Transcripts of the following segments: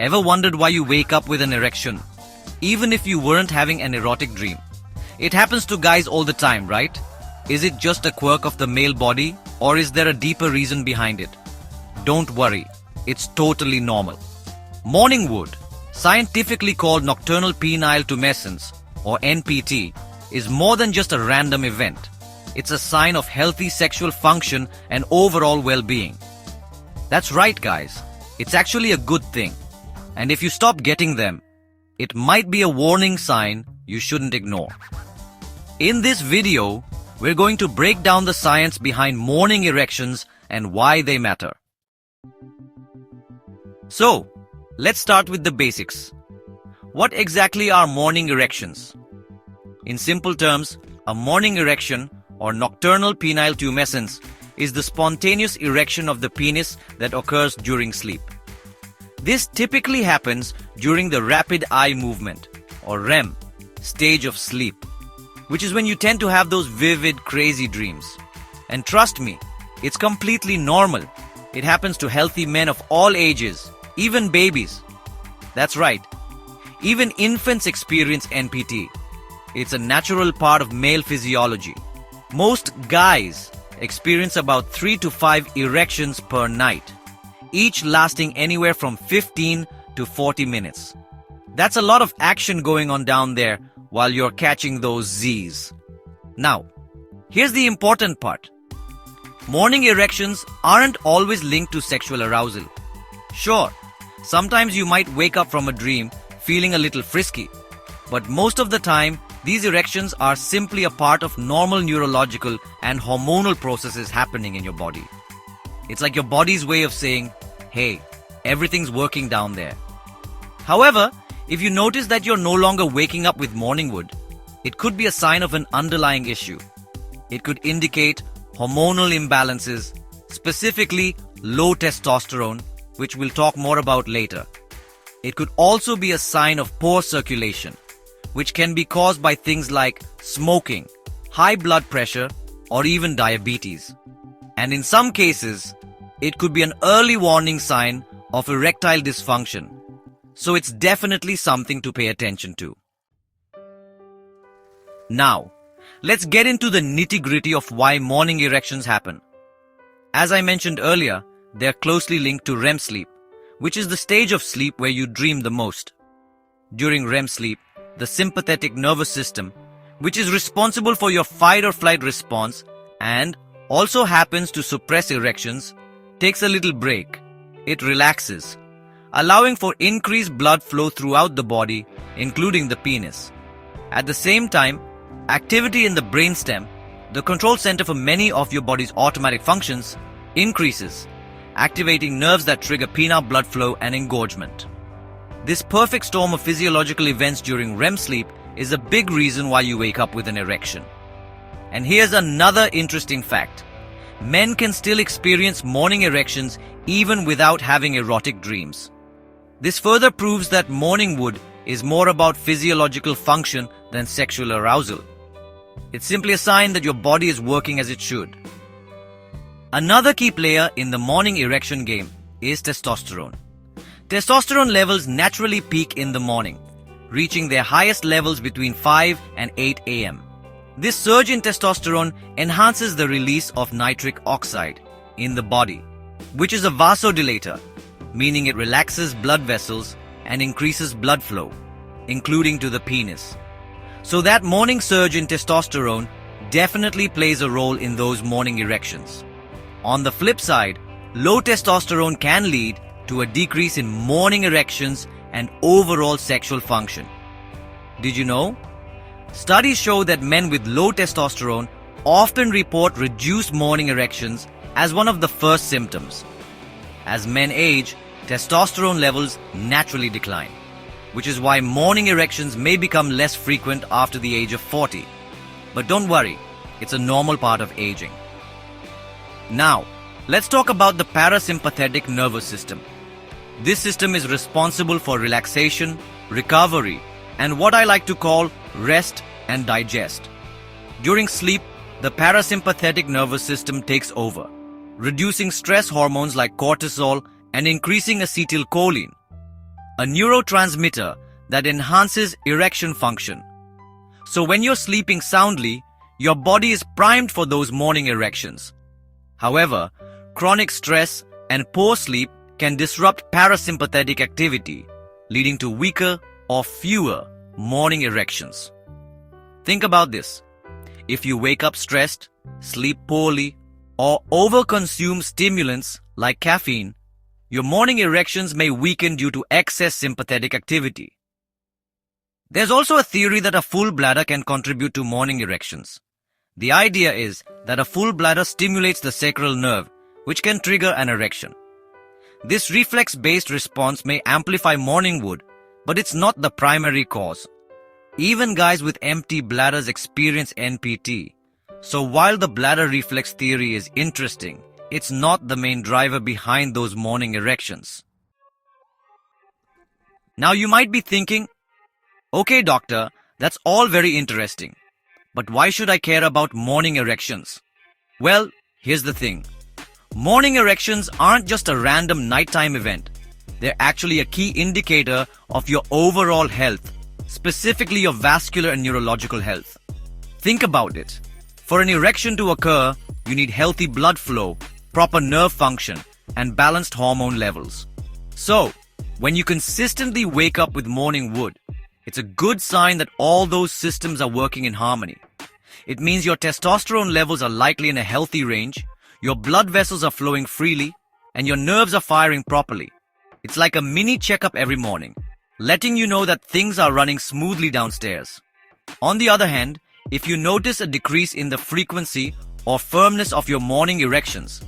Ever wondered why you wake up with an erection, even if you weren't having an erotic dream? It happens to guys all the time, right? Is it just a quirk of the male body, or is there a deeper reason behind it? Don't worry, it's totally normal. Morning wood, scientifically called Nocturnal Penile Tumescence, or NPT, is more than just a random event. It's a sign of healthy sexual function and overall well-being. That's right, guys. It's actually a good thing. And if you stop getting them, it might be a warning sign you shouldn't ignore. In this video, we're going to break down the science behind morning erections and why they matter. So, let's start with the basics. What exactly are morning erections? In simple terms, a morning erection or nocturnal penile tumescence is the spontaneous erection of the penis that occurs during sleep. This typically happens during the rapid eye movement or REM stage of sleep, which is when you tend to have those vivid, crazy dreams. And trust me, it's completely normal. It happens to healthy men of all ages, even babies. That's right, even infants experience NPT. It's a natural part of male physiology. Most guys experience about 3 to 5 erections per night, each lasting anywhere from 15 to 40 minutes. That's a lot of action going on down there while you're catching those Z's. Now, here's the important part. Morning erections aren't always linked to sexual arousal. Sure, sometimes you might wake up from a dream feeling a little frisky, but most of the time, these erections are simply a part of normal neurological and hormonal processes happening in your body. It's like your body's way of saying, hey, everything's working down there. However, if you notice that you're no longer waking up with morning wood, it could be a sign of an underlying issue. It could indicate hormonal imbalances, specifically low testosterone, which we'll talk more about later. It could also be a sign of poor circulation, which can be caused by things like smoking, high blood pressure, or even diabetes. And in some cases, it could be an early warning sign of erectile dysfunction. So it's definitely something to pay attention to. Now, let's get into the nitty-gritty of why morning erections happen. As I mentioned earlier, they're closely linked to REM sleep, which is the stage of sleep where you dream the most. During REM sleep, the sympathetic nervous system, which is responsible for your fight or flight response and also happens to suppress erections, takes a little break. It relaxes, allowing for increased blood flow throughout the body, including the penis. At the same time, activity in the brainstem, the control center for many of your body's automatic functions, increases, activating nerves that trigger penile blood flow and engorgement. This perfect storm of physiological events during REM sleep is a big reason why you wake up with an erection. And here's another interesting fact. Men can still experience morning erections even without having erotic dreams. This further proves that morning wood is more about physiological function than sexual arousal. It's simply a sign that your body is working as it should. Another key player in the morning erection game is testosterone. Testosterone levels naturally peak in the morning, reaching their highest levels between 5 and 8 a.m. This surge in testosterone enhances the release of nitric oxide in the body, which is a vasodilator, meaning it relaxes blood vessels and increases blood flow, including to the penis. So that morning surge in testosterone definitely plays a role in those morning erections. On the flip side, low testosterone can lead to a decrease in morning erections and overall sexual function. Did you know? Studies show that men with low testosterone often report reduced morning erections as one of the first symptoms. As men age, testosterone levels naturally decline, which is why morning erections may become less frequent after the age of 40. But don't worry, it's a normal part of aging. Now, let's talk about the parasympathetic nervous system. This system is responsible for relaxation, recovery, and what I like to call rest and digest. During sleep, the parasympathetic nervous system takes over, reducing stress hormones like cortisol and increasing acetylcholine. a neurotransmitter that enhances erection function. So when you're sleeping soundly, your body is primed for those morning erections. However, chronic stress and poor sleep can disrupt parasympathetic activity, leading to weaker or fewer morning erections. Think about this. If you wake up stressed, sleep poorly, or overconsume stimulants like caffeine, your morning erections may weaken due to excess sympathetic activity. There's also a theory that a full bladder can contribute to morning erections. The idea is that a full bladder stimulates the sacral nerve, which can trigger an erection. This reflex-based response may amplify morning wood, but it's not the primary cause. Even guys with empty bladders experience NPT. So while the bladder reflex theory is interesting, it's not the main driver behind those morning erections. Now you might be thinking, okay doctor, that's all very interesting, but why should I care about morning erections? Well, here's the thing. Morning erections aren't just a random nighttime event. They're actually a key indicator of your overall health, specifically your vascular and neurological health. Think about it. For an erection to occur, you need healthy blood flow, proper nerve function, and balanced hormone levels. So, when you consistently wake up with morning wood, it's a good sign that all those systems are working in harmony. It means your testosterone levels are likely in a healthy range, your blood vessels are flowing freely, and your nerves are firing properly. It's like a mini checkup every morning, letting you know that things are running smoothly downstairs. On the other hand, if you notice a decrease in the frequency or firmness of your morning erections,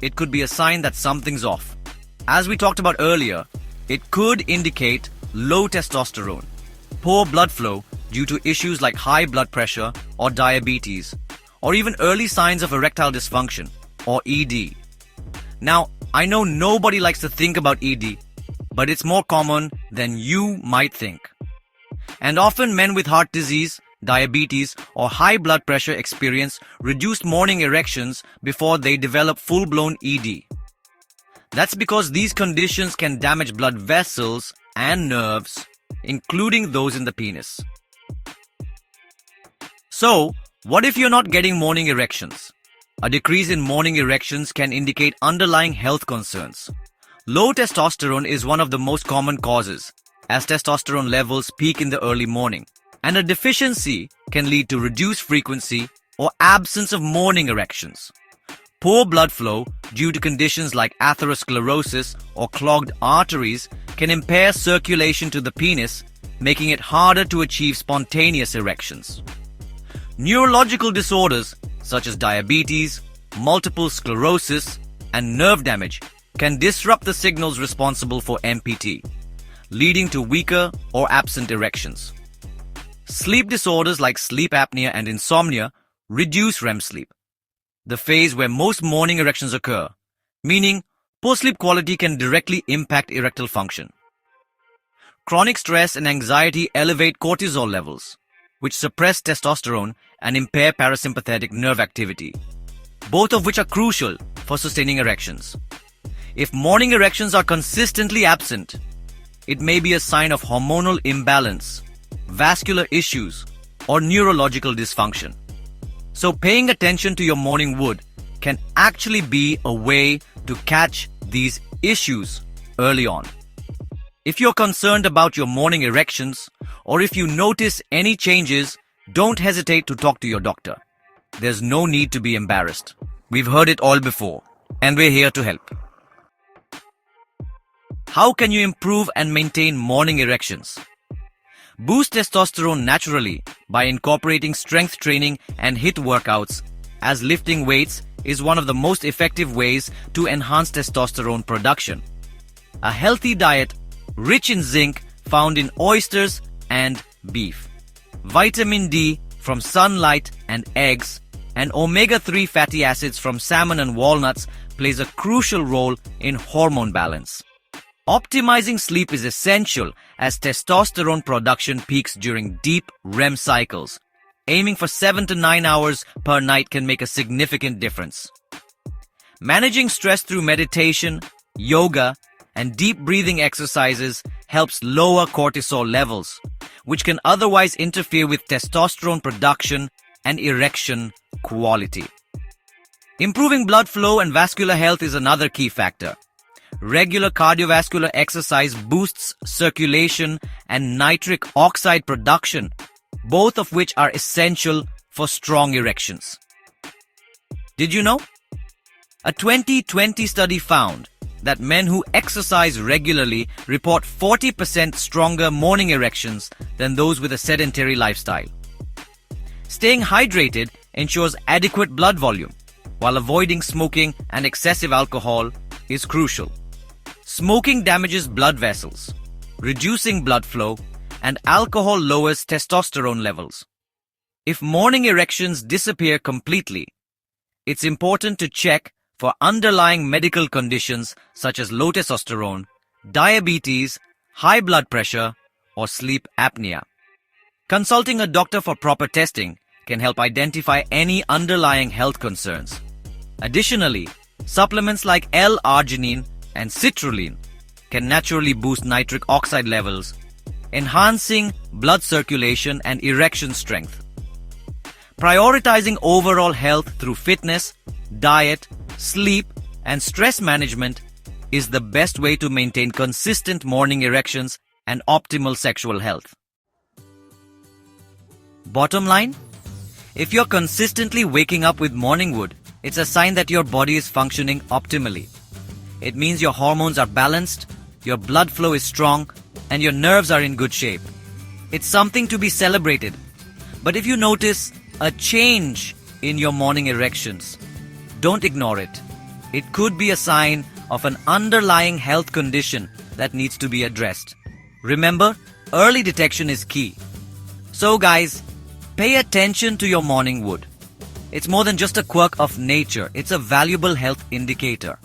it could be a sign that something's off. As we talked about earlier, it could indicate low testosterone, poor blood flow due to issues like high blood pressure or diabetes, or even early signs of erectile dysfunction, or ED. Now, I know nobody likes to think about ED, but it's more common than you might think. And often men with heart disease, diabetes, or high blood pressure experience reduced morning erections before they develop full-blown ED. That's because these conditions can damage blood vessels and nerves, including those in the penis. So, what if you're not getting morning erections? A decrease in morning erections can indicate underlying health concerns. Low testosterone is one of the most common causes, as testosterone levels peak in the early morning, and a deficiency can lead to reduced frequency or absence of morning erections. Poor blood flow due to conditions like atherosclerosis or clogged arteries can impair circulation to the penis, making it harder to achieve spontaneous erections. Neurological disorders such as diabetes, multiple sclerosis, and nerve damage can disrupt the signals responsible for MPT, leading to weaker or absent erections. Sleep disorders like sleep apnea and insomnia reduce REM sleep, the phase where most morning erections occur, meaning poor sleep quality can directly impact erectile function. Chronic stress and anxiety elevate cortisol levels, which suppress testosterone and impair parasympathetic nerve activity, both of which are crucial for sustaining erections. If morning erections are consistently absent, it may be a sign of hormonal imbalance, vascular issues, or neurological dysfunction. So paying attention to your morning wood can actually be a way to catch these issues early on. If you're concerned about your morning erections, or if you notice any changes, don't hesitate to talk to your doctor. There's no need to be embarrassed. We've heard it all before, and we're here to help. How can you improve and maintain morning erections? Boost testosterone naturally by incorporating strength training and HIIT workouts, as lifting weights is one of the most effective ways to enhance testosterone production. A healthy diet rich in zinc found in oysters and beef, vitamin D from sunlight and eggs, and omega-3 fatty acids from salmon and walnuts plays a crucial role in hormone balance. Optimizing sleep is essential as testosterone production peaks during deep REM cycles. Aiming for 7 to 9 hours per night can make a significant difference. Managing stress through meditation, yoga, and deep breathing exercises helps lower cortisol levels, which can otherwise interfere with testosterone production and erection quality. Improving blood flow and vascular health is another key factor. Regular cardiovascular exercise boosts circulation and nitric oxide production, both of which are essential for strong erections. Did you know? A 2020 study found that men who exercise regularly report 40% stronger morning erections than those with a sedentary lifestyle. Staying hydrated ensures adequate blood volume, while avoiding smoking and excessive alcohol is crucial. Smoking damages blood vessels, reducing blood flow, and alcohol lowers testosterone levels. If morning erections disappear completely, it's important to check for underlying medical conditions such as low testosterone, diabetes, high blood pressure, or sleep apnea. Consulting a doctor for proper testing can help identify any underlying health concerns. Additionally, supplements like L-arginine and citrulline can naturally boost nitric oxide levels, enhancing blood circulation and erection strength. Prioritizing overall health through fitness, diet, sleep, and stress management is the best way to maintain consistent morning erections and optimal sexual health. Bottom line, if you're consistently waking up with morning wood, it's a sign that your body is functioning optimally. It means your hormones are balanced, your blood flow is strong, and your nerves are in good shape. It's something to be celebrated. But if you notice a change in your morning erections, don't ignore it. It could be a sign of an underlying health condition that needs to be addressed. Remember, early detection is key. So guys, pay attention to your morning wood. It's more than just a quirk of nature. It's a valuable health indicator.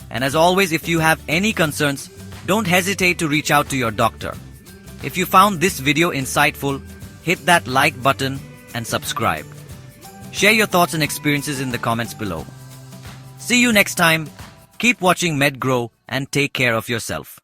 And as always, if you have any concerns, don't hesitate to reach out to your doctor. If you found this video insightful, hit that like button and subscribe. Share your thoughts and experiences in the comments below. See you next time. Keep watching MedGroww and take care of yourself.